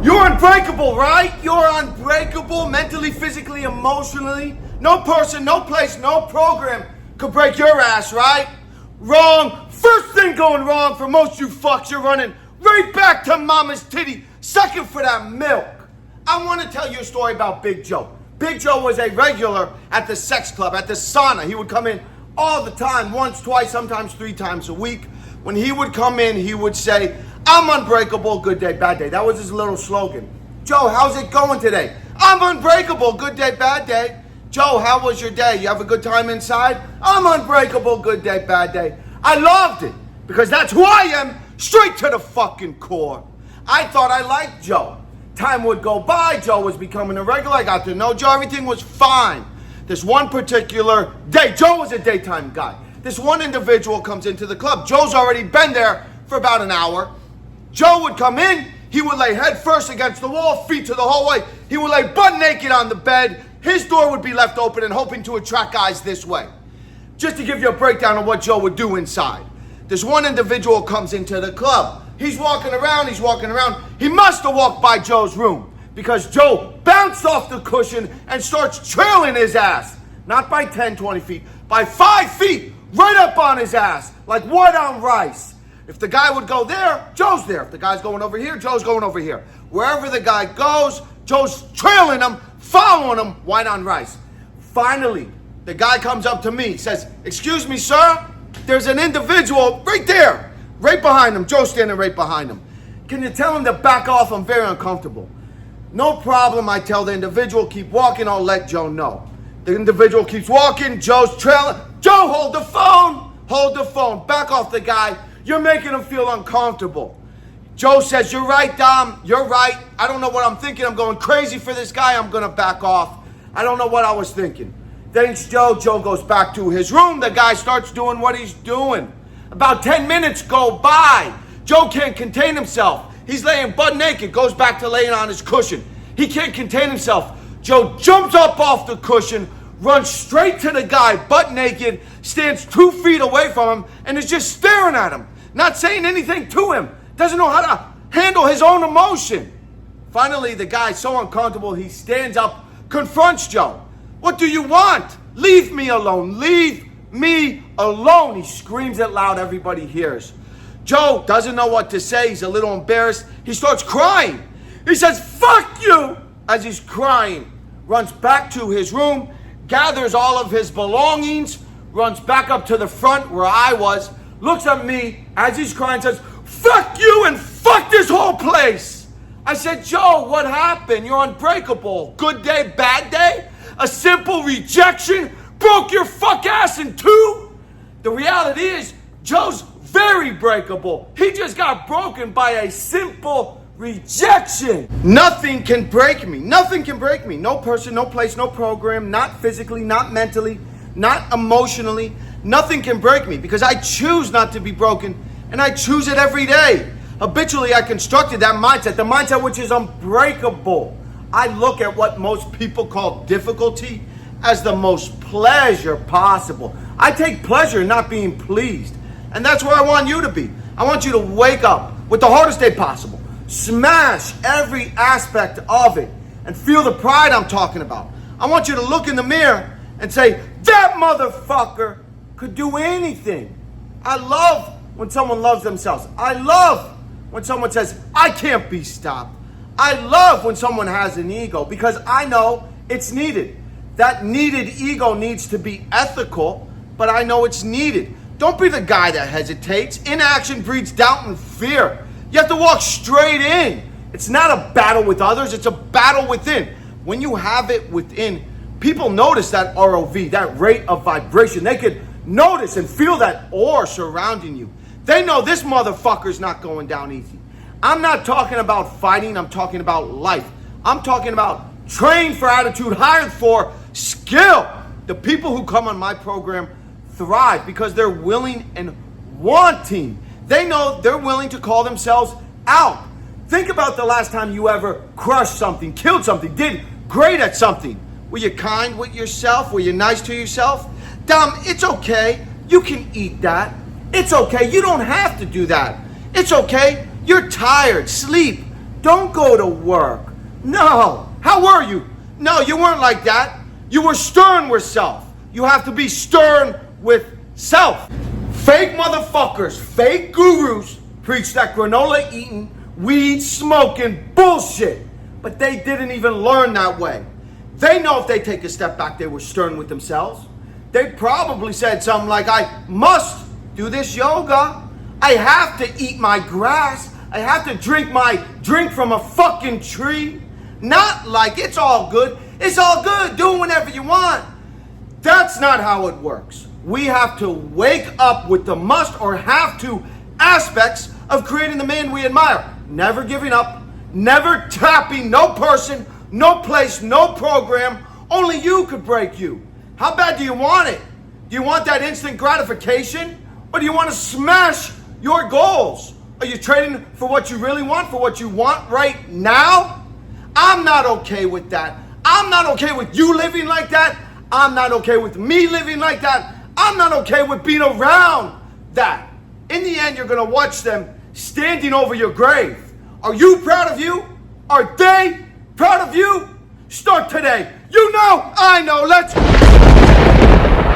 You're unbreakable, right? You're unbreakable mentally, physically, emotionally. No person, no place, no program could break your ass, right? Wrong. First thing going wrong for most you fucks, you're running right back to mama's titty, sucking for that milk. I want to tell you a story about Big Joe. Big Joe was a regular at the sex club, at the sauna. He would come in all the time, once, twice, sometimes 3 times a week. When he would come in, he would say, I'm unbreakable, good day, bad day. That was his little slogan. Joe, how's it going today? I'm unbreakable, good day, bad day. Joe, how was your day? You have a good time inside? I'm unbreakable, good day, bad day. I loved it, because that's who I am, straight to the fucking core. I thought I liked Joe. Time would go by, Joe was becoming a regular, I got to know Joe, everything was fine. This one particular day, Joe was a daytime guy. This one individual comes into the club. Joe's already been there for about an hour. Joe would come in, he would lay head first against the wall, feet to the hallway. He would lay butt naked on the bed. His door would be left open and hoping to attract guys this way. Just to give you a breakdown of what Joe would do inside. This one individual comes into the club. He's walking around. He must have walked by Joe's room because Joe bounced off the cushion and starts trailing his ass. Not by 10, 20 feet, by 5 feet, right up on his ass, like white on rice. If the guy would go there, Joe's there. If the guy's going over here, Joe's going over here. Wherever the guy goes, Joe's trailing him, following him, white on rice. Finally, the guy comes up to me, says, excuse me, sir, there's an individual right there, right behind him. Joe's standing right behind him. Can you tell him to back off? I'm very uncomfortable. No problem, I tell the individual, keep walking, I'll let Joe know. The individual keeps walking, Joe's trailing. Joe, hold the phone, back off the guy. You're making him feel uncomfortable. Joe says, you're right, Dom, you're right. I don't know what I'm thinking, I'm going crazy for this guy, I'm gonna back off. I don't know what I was thinking. Thanks, Joe. Joe goes back to his room. The guy starts doing what he's doing. About 10 minutes go by. Joe can't contain himself. He's laying butt naked, goes back to laying on his cushion. He can't contain himself. Joe jumps up off the cushion, runs straight to the guy, butt naked, stands 2 feet away from him, and is just staring at him, not saying anything to him. Doesn't know how to handle his own emotion. Finally, the guy's so uncomfortable, he stands up, confronts Joe. What do you want? Leave me alone. Leave me alone. He screams it loud. Everybody hears. Joe doesn't know what to say. He's a little embarrassed. He starts crying. He says, fuck you, as he's crying. Runs back to his room, gathers all of his belongings, runs back up to the front where I was, looks at me as he's crying, says, fuck you and fuck this whole place. I said, Joe, what happened? You're unbreakable. Good day, bad day? A simple rejection broke your fuck ass in 2? The reality is, Joe's very breakable. He just got broken by a simple rejection. Nothing can break me. Nothing can break me. No person, no place, no program, not physically, not mentally, not emotionally. Nothing can break me because I choose not to be broken and I choose it every day. Habitually, I constructed that mindset, the mindset which is unbreakable. I look at what most people call difficulty as the most pleasure possible. I take pleasure in not being pleased. And that's where I want you to be. I want you to wake up with the hardest day possible. Smash every aspect of it and feel the pride I'm talking about. I want you to look in the mirror and say, that motherfucker could do anything. I love when someone loves themselves. I love when someone says, I can't be stopped. I love when someone has an ego because I know it's needed. That needed ego needs to be ethical, but I know it's needed. Don't be the guy that hesitates. Inaction breeds doubt and fear. You have to walk straight in. It's not a battle with others, it's a battle within. When you have it within, people notice that ROV, that rate of vibration. They could notice and feel that aura surrounding you. They know this motherfucker's not going down easy. I'm not talking about fighting, I'm talking about life. I'm talking about trained for attitude, hired for skill. The people who come on my program thrive because they're willing and wanting. They know they're willing to call themselves out. Think about the last time you ever crushed something, killed something, did great at something. Were you kind with yourself? Were you nice to yourself? Dom, it's okay. You can eat that. It's okay. You don't have to do that. It's okay. You're tired. Sleep. Don't go to work. No. How were you? No, you weren't like that. You were stern with self. You have to be stern with self. Fake motherfuckers, fake gurus preach that granola eating, weed smoking bullshit. But they didn't even learn that way. They know if they take a step back, they were stern with themselves. They probably said something like, I must do this yoga. I have to eat my grass. I have to drink my drink from a fucking tree. Not like it's all good. It's all good. Do whenever you want. That's not how it works. We have to wake up with the must or have to aspects of creating the man we admire. Never giving up. Never tapping. No person. No place. No program. Only you could break you. How bad do you want it? Do you want that instant gratification? Or do you want to smash your goals? Are you trading for what you really want, for what you want right now? I'm not okay with that. I'm not okay with you living like that. I'm not okay with me living like that. I'm not okay with being around that. In the end, you're going to watch them standing over your grave. Are you proud of you? Are they proud of you? Start today. You know, I know. Let's...